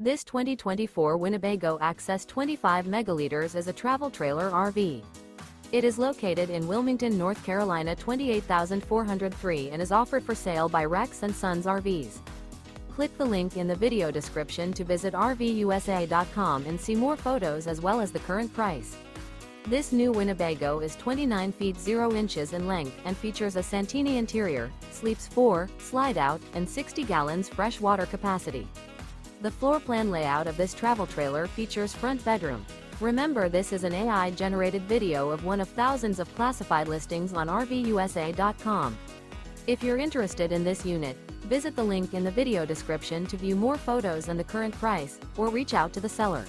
This 2024 Winnebago Access 25 megaliters is a travel trailer RV. It is located in Wilmington, North Carolina 28403 and is offered for sale by Rex Sons RVs. Click the link in the video description to visit RVUSA.com and see more photos as well as the current price. This new Winnebago is 29 feet 0 inches in length and features a Santini interior, sleeps 4, slide-out, and 60 gallons fresh water capacity. The floor plan layout of this travel trailer features front bedroom. Remember, this is an AI-generated video of one of thousands of classified listings on RVUSA.com. If you're interested in this unit, visit the link in the video description to view more photos and the current price, or reach out to the seller.